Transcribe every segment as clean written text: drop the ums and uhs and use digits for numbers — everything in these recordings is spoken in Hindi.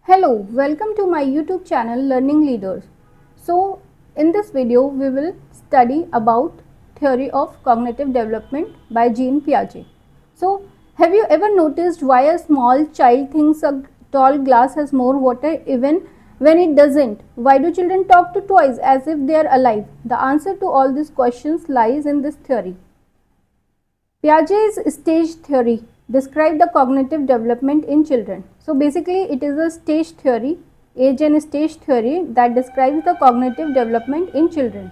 Hello, welcome to my YouTube channel Learning Leaders. So, in this video we will study about theory of cognitive development by Jean Piaget. So, have you ever noticed why a small child thinks a tall glass has more water even when it doesn't? Why do children talk to toys as if they are alive? The answer to all these questions lies in this theory. Piaget's stage theory described the cognitive development in children. So basically it is a stage theory, age and stage theory that describes the cognitive development in children.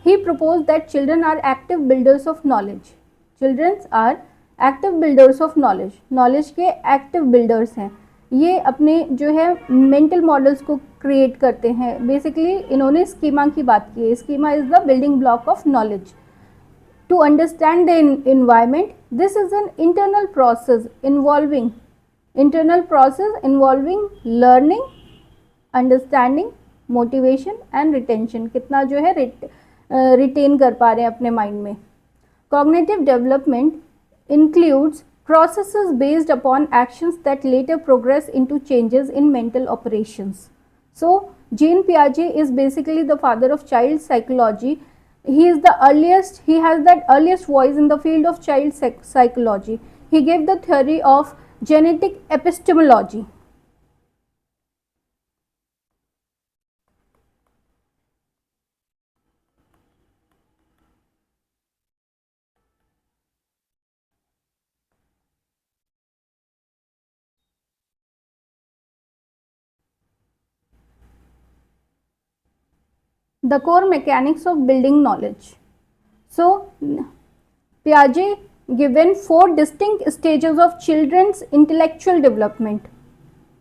He proposed that children are active builders of knowledge. Children are active builders of knowledge. Knowledge के active builders हैं. ये अपने जो है mental models को create करते हैं. Basically इन्होंने schema की बात की है. Schema is the building block of knowledge. To understand the environment, this is an internal process involving learning, understanding, motivation and retention. कितना जो है retain कर पा रहे हैं अपने mind में. Cognitive development includes processes based upon actions that later progress into changes in mental operations. So, Jean Piaget is basically the father of child psychology. He has that earliest voice in the field of child psychology. He gave the theory of genetic epistemology. The core mechanics of building knowledge. So, Piaget given 4 distinct stages of children's intellectual development: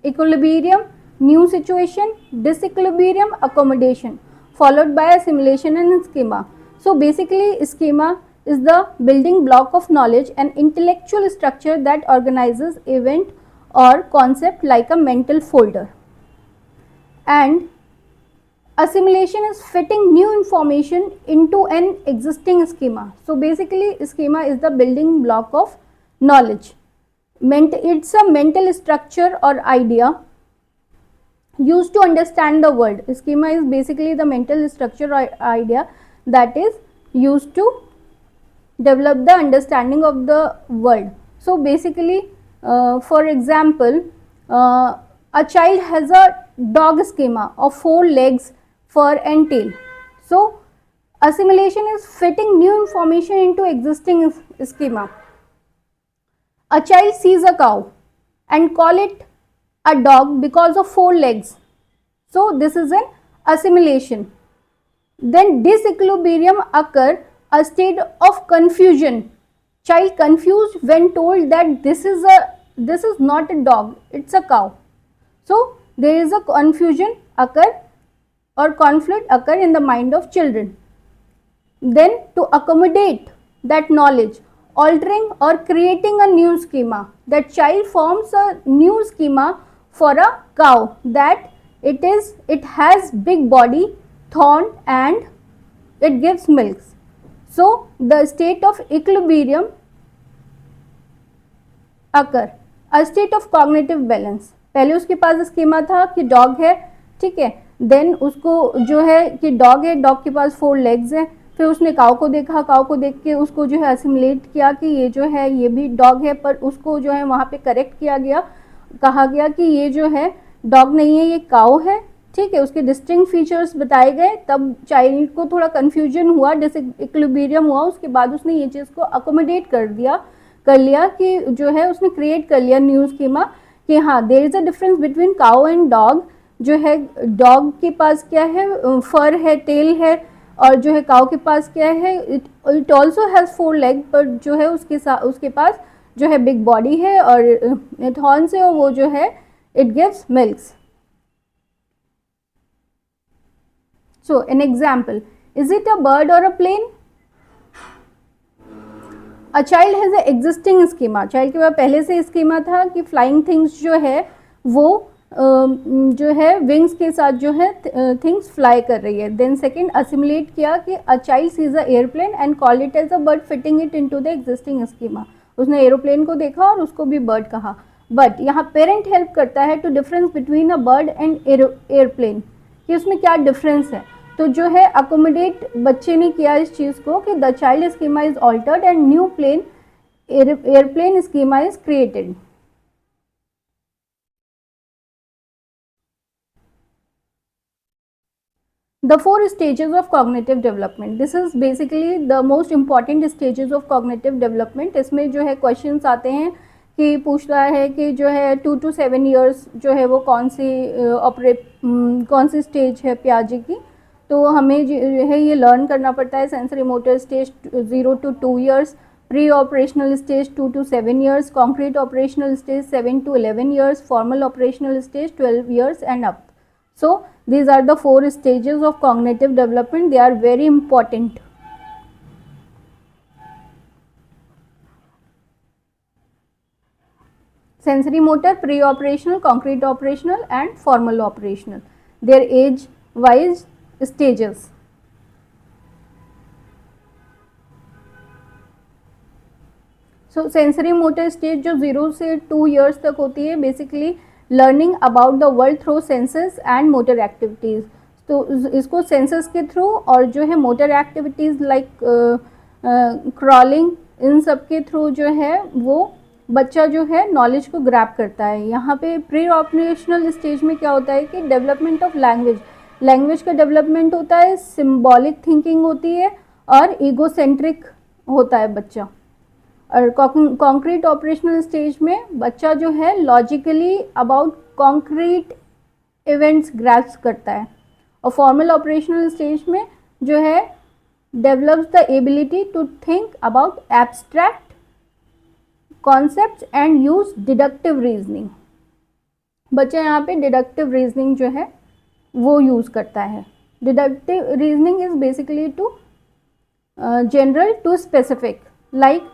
equilibrium, new situation, disequilibrium, accommodation, followed by assimilation and schema. So basically schema is the building block of knowledge, an intellectual structure that organizes event or concept like a mental folder. And assimilation is fitting new information into an existing schema. So basically schema is the building block of knowledge. It's a mental structure or idea used to understand the world. Schema is basically the mental structure or idea that is used to develop the understanding of the world. So basically for example a child has a dog schema of 4 legs, fur and tail. So assimilation is fitting new information into existing schema. A child sees a cow and call it a dog because of 4 legs. So this is an assimilation. Then disequilibrium occur, a state of confusion. Child confused when told that this is not a dog, it's a cow. So there is a confusion occur or conflict occur in the mind of children. Then to accommodate that knowledge, altering or creating a new schema, that child forms a new schema for a cow, that it has big body, thorn and it gives milk. So the state of equilibrium occur, a state of cognitive balance. पहले उसके पास स्कीमा था कि डॉग है, ठीक है, देन उसको जो है कि डॉग है, डॉग के पास 4 लेग्स हैं, फिर उसने काऊ को देखा, काऊ को देख के उसको जो है असिमुलेट किया कि ये जो है ये भी डॉग है, पर उसको जो है वहाँ पे करेक्ट किया गया, कहा गया कि ये जो है डॉग नहीं है, ये काऊ है, ठीक है, उसके डिस्टिंक्ट फीचर्स बताए गए. तब चाइल्ड को थोड़ा कन्फ्यूजन हुआ, डिसइक्विलिब्रियम हुआ, उसके बाद उसने ये चीज़ को अकोमोडेट कर लिया कि जो है उसने क्रिएट कर लिया न्यू स्कीमा कि हाँ there is a difference between cow and dog. जो है डॉग के पास क्या है, फर है, टेल है, और जो है काऊ के पास क्या है, इट ऑल्सो हैज़ 4 लेग, पर जो है उसके पास जो है बिग बॉडी है और थॉर्न से, और वो जो है it gives milks. So an example, is it a bird or a plane? A child has a existing schema. Child के पास पहले से schema था कि flying things जो है वो जो है wings के साथ जो है things fly कर रही है. Then second assimilate किया कि a child sees a airplane and call it as a bird, fitting it into the existing schema. उसने एरोप्लेन को देखा और उसको भी बर्ड कहा. बट यहाँ पेरेंट हेल्प करता है to difference between a bird and airplane, कि उसमें क्या डिफरेंस है। तो जो है अकोमोडेट बच्चे ने किया इस चीज़ को कि the child schema is altered and new plain airplane schema is created. The four stages of cognitive development. This is basically the most important stages of cognitive development. इसमें जो है questions आते हैं कि पूछ रहा है कि जो है 2 to 7 years जो है वो कौन सी स्टेज है पियाजे की। तो हमें जो है ये लर्न करना पड़ता है। Sensory motor stage 0 to 2 years, pre operational stage 2 to 7 years, concrete operational stage 7 to 11 years, formal operational stage 12 years and up. So these are the four stages of cognitive development. They are very important. Sensory motor, pre-operational, concrete operational and formal operational. Their age wise stages. So sensory motor stage जो 0 से 2 years तक होती है, basically learning about the world through senses and motor activities. तो इसको सेंसेस के थ्रू और जो है मोटर एक्टिविटीज़ लाइक क्रॉलिंग, इन सब के थ्रू जो है वो बच्चा जो है नॉलेज को ग्रैब करता है। यहाँ पे प्री ऑपरेशनल स्टेज में क्या होता है कि डेवलपमेंट ऑफ लैंग्वेज का डेवलपमेंट होता है, सिम्बॉलिक थिंकिंग होती है और ईगोसेंट्रिक होता है बच्चा। और कॉन्क्रीट ऑपरेशनल स्टेज में बच्चा जो है logically about concrete events grasp करता है। और फॉर्मल ऑपरेशनल स्टेज में जो है develops the ability to think about abstract concepts and use deductive reasoning. बच्चा यहाँ पे डिडक्टिव रीजनिंग जो है वो यूज़ करता है। Deductive reasoning is basically to general to specific, like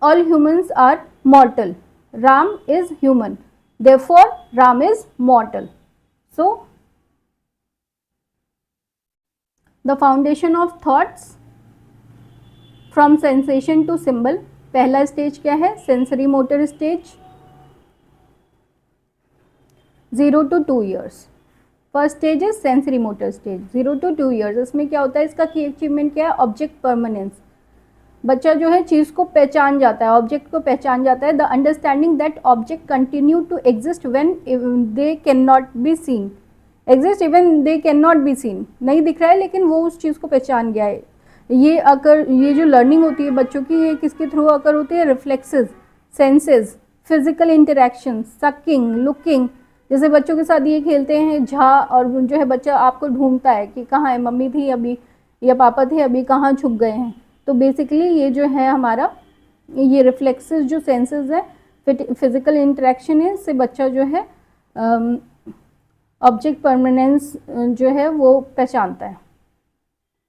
all humans are mortal. Ram is human. Therefore, Ram is mortal. So, the foundation of thoughts from sensation to symbol. पहला स्टेज क्या है? Sensory motor stage 0 to 2 years. First stage is sensory motor stage 0 to 2 years. इसमें क्या होता है? इसका की अचीवमेंट क्या है? Object permanence. बच्चा जो है चीज़ को पहचान जाता है, ऑब्जेक्ट को पहचान जाता है। The understanding that object continue to exist when they can not be seen, exist even they can not be seen, नहीं दिख रहा है लेकिन वो उस चीज़ को पहचान गया है। ये जो लर्निंग होती है बच्चों की, ये किसके थ्रू अकर होती है? Reflexes, senses, physical interaction, sucking, looking. जैसे बच्चों के साथ ये खेलते हैं और जो है बच्चा आपको ढूंढता है कि कहाँ है, मम्मी थी अभी या पापा थे अभी, कहाँ छुप गए हैं। तो बेसिकली ये जो है हमारा ये रिफ्लेक्सेस जो सेंसेस है, फिजिकल इंटरेक्शन है, इससे बच्चा जो है ऑब्जेक्ट परमानेंस जो है वो पहचानता है।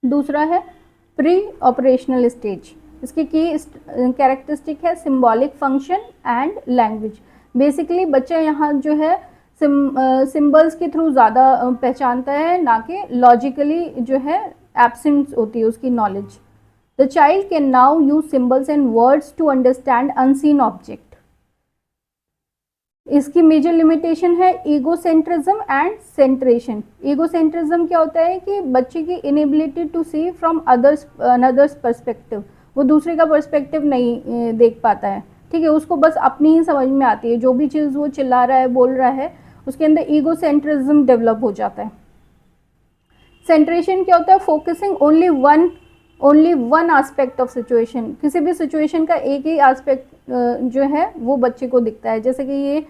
दूसरा है प्री ऑपरेशनल स्टेज। इसकी की कैरेक्टरिस्टिक है symbolic function and language. Basically बच्चा यहाँ जो है सिंबल्स के थ्रू ज़्यादा पहचानता है, ना कि लॉजिकली जो है एब्सेंट होती है उसकी knowledge. The child can now use symbols and words to understand unseen object. इसकी मेजर लिमिटेशन है ईगोसेंट्रिज्म एंड सेंट्रेशन। ईगोसेंट्रिज्म क्या होता है कि बच्चे की inability to see from another's perspective, वो दूसरे का पर्सपेक्टिव नहीं देख पाता है। ठीक है, उसको बस अपनी ही समझ में आती है, जो भी चीज़ वो चिल्ला रहा है, बोल रहा है, उसके अंदर ईगोसेंट्रिज्म डेवलप हो जाता है। सेंट्रेशन क्या होता है? Focusing only one aspect of situation. किसी भी सिचुएशन का एक ही एस्पेक्ट जो है वो बच्चे को दिखता है। जैसे कि ये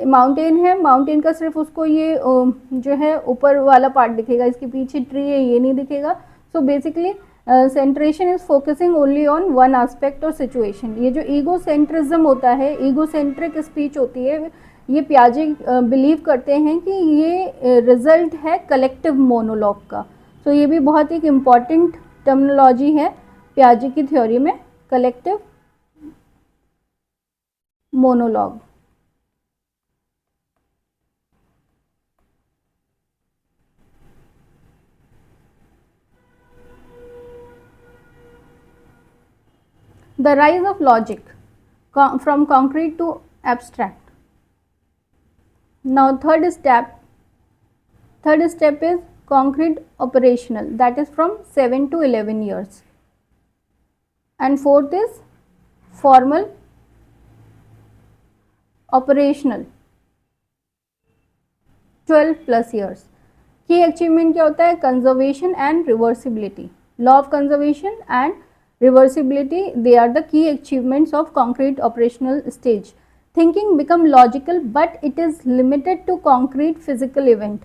माउंटेन है, माउंटेन का सिर्फ उसको ये जो है ऊपर वाला पार्ट दिखेगा, इसके पीछे ट्री है ये नहीं दिखेगा। So basically सेंट्रेशन is focusing only on one aspect और सिचुएशन। ये जो ईगोसेंट्रिज्म होता है, ईगोसेंट्रिक स्पीच होती है, ये पियाजे बिलीव करते हैं कि ये रिजल्ट है कलेक्टिव मोनोलॉग का। तो ये भी बहुत एक इम्पॉर्टेंट टर्मिनोलॉजी है पियाजे की थ्योरी में, collective monologue. The rise of logic from concrete to abstract. Now third step is concrete operational, that is from 7 to 11 years, and fourth is formal operational 12 plus years. की अचीवमेंट क्या होता है? Conservation and reversibility. Law of conservation and reversibility, they are the key achievements of concrete operational stage. Thinking become logical, but it is limited to concrete physical event.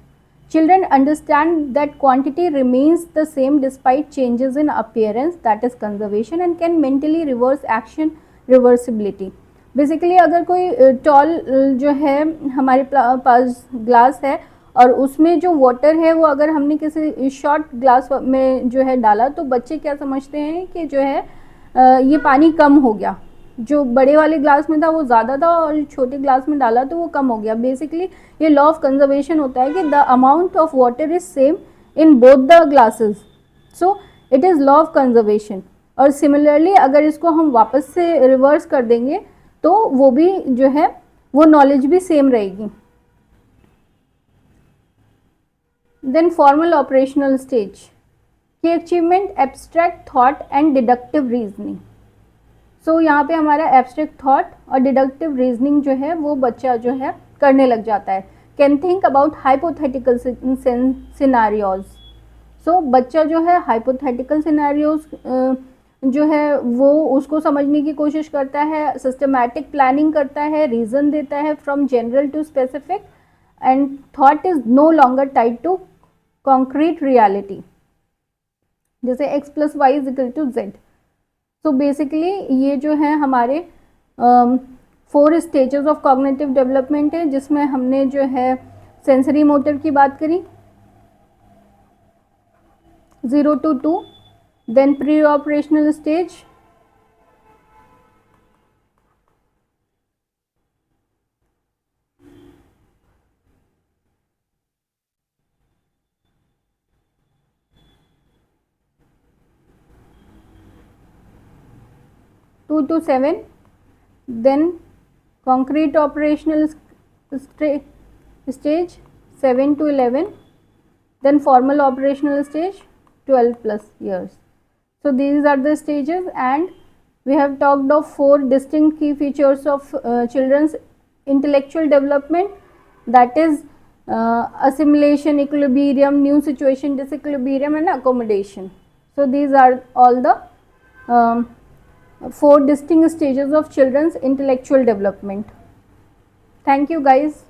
Children understand that quantity remains the same despite changes in appearance, that is conservation, and can mentally reverse action, reversibility. Basically अगर कोई टॉल जो है हमारे पास ग्लास है और उसमें जो वाटर है वो अगर हमने किसी शॉर्ट ग्लास में जो है डाला, तो बच्चे क्या समझते हैं कि जो है ये पानी कम हो गया, जो बड़े वाले ग्लास में था वो ज़्यादा था और छोटे ग्लास में डाला तो वो कम हो गया. बेसिकली ये लॉ ऑफ कंजर्वेशन होता है कि the amount of water is same in both the glasses, so it is law of conservation. और सिमिलरली अगर इसको हम वापस से रिवर्स कर देंगे तो वो भी जो है वो नॉलेज भी सेम रहेगी. देन फॉर्मल ऑपरेशनल स्टेज की achievement abstract thought and deductive reasoning. So यहाँ पे हमारा एब्स्ट्रैक्ट थॉट और डिडक्टिव रीजनिंग जो है वो बच्चा जो है करने लग जाता है. Can think about hypothetical scenarios. So बच्चा जो है हाइपोथेटिकल सिनारियोज जो है वो उसको समझने की कोशिश करता है, सिस्टमैटिक प्लानिंग करता है, रीज़न देता है from general to specific, and thought is no longer tied to concrete reality, जैसे x plus y is equal to z. So basically ये जो है हमारे 4 स्टेजेस ऑफ कॉग्निटिव डेवलपमेंट है, जिसमें हमने जो है सेंसरी मोटर की बात करी 0 to 2, then pre-operational stage, two to 7, then concrete operational stage 7 to 11, then formal operational stage 12 plus years. So these are the stages, and we have talked of 4 distinct key features of children's intellectual development, that is assimilation, equilibrium, new situation, disequilibrium, and accommodation. So these are all the 4 distinct stages of children's intellectual development. Thank you guys.